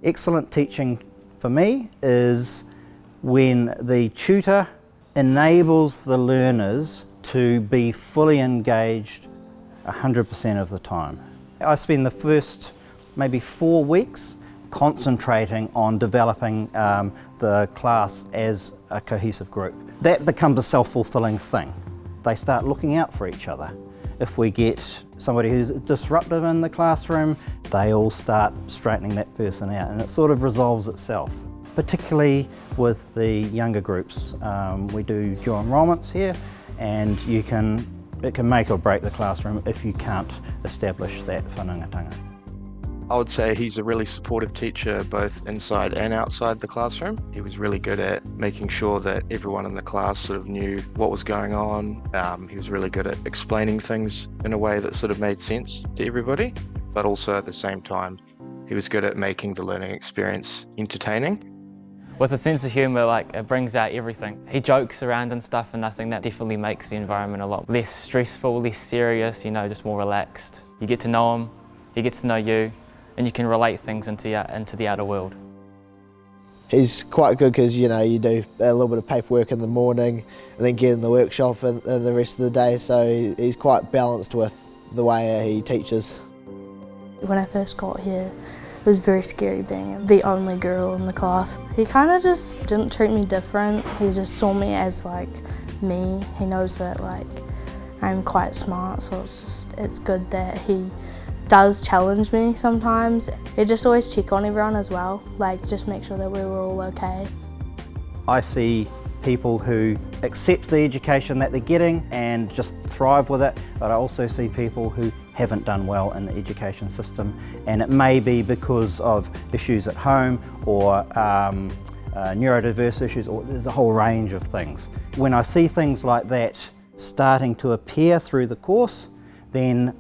Excellent teaching for me is when the tutor enables the learners to be fully engaged 100% of the time. I spend the first maybe 4 weeks concentrating on developing the class as a cohesive group. That becomes a self-fulfilling thing. They start looking out for each other. If we get somebody who's disruptive in the classroom, they all start straightening that person out, and it sort of resolves itself. Particularly with the younger groups. We do dual enrolments here, and it can make or break the classroom if you can't establish that whanangatanga. I would say he's a really supportive teacher both inside and outside the classroom. He was really good at making sure that everyone in the class sort of knew what was going on. He was really good at explaining things in a way that sort of made sense to everybody, but also at the same time, he was good at making the learning experience entertaining. With a sense of humour, it brings out everything. He jokes around and stuff, and I think that definitely makes the environment a lot less stressful, less serious, just more relaxed. You get to know him, he gets to know you, and you can relate things into the outer world. He's quite good because, you do a little bit of paperwork in the morning and then get in the workshop and the rest of the day, so he's quite balanced with the way he teaches. When I first got here, it was very scary being the only girl in the class. He kind of just didn't treat me different. He just saw me as me. He knows that I'm quite smart, so it's good that he does challenge me sometimes. He just always check on everyone as well, just make sure that we were all okay. I see people who accept the education that they're getting and just thrive with it, but I also see people who haven't done well in the education system, and it may be because of issues at home or neurodiverse issues, or there's a whole range of things. When I see things like that starting to appear through the course, then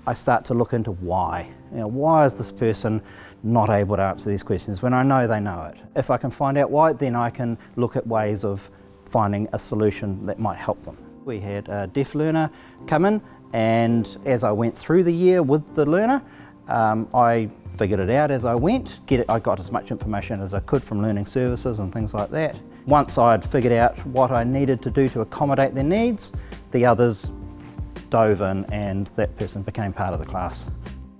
I start to look into why. Why is this person not able to answer these questions when I know they know it? If I can find out why, then I can look at ways of finding a solution that might help them. We had a deaf learner come in, and as I went through the year with the learner, I figured it out as I went. I got as much information as I could from learning services and things like that. Once I'd figured out what I needed to do to accommodate their needs, the others dove in and that person became part of the class.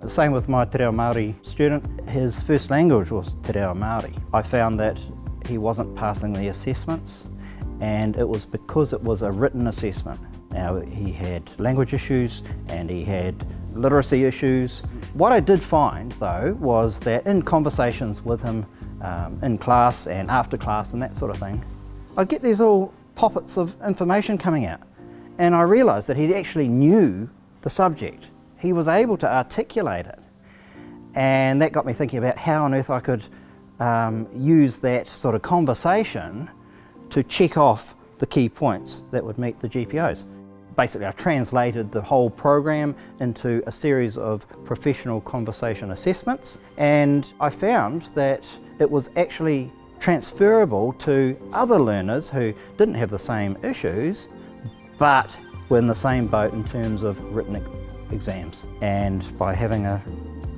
The same with my Te Reo Māori student. His first language was Te Reo Māori. I found that he wasn't passing the assessments, and it was because it was a written assessment. Now, he had language issues and he had literacy issues. What I did find though was that in conversations with him in class and after class and that sort of thing, I'd get these little poppets of information coming out, and I realised that he actually knew the subject. He was able to articulate it, and that got me thinking about how on earth I could use that sort of conversation to check off the key points that would meet the GPOs. Basically, I translated the whole program into a series of professional conversation assessments, and I found that it was actually transferable to other learners who didn't have the same issues, but were in the same boat in terms of written exams. And by having a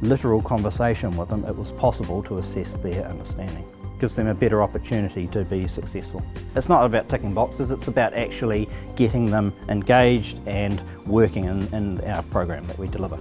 literal conversation with them, it was possible to assess their understanding. Gives them a better opportunity to be successful. It's not about ticking boxes, it's about actually getting them engaged and working in our program that we deliver.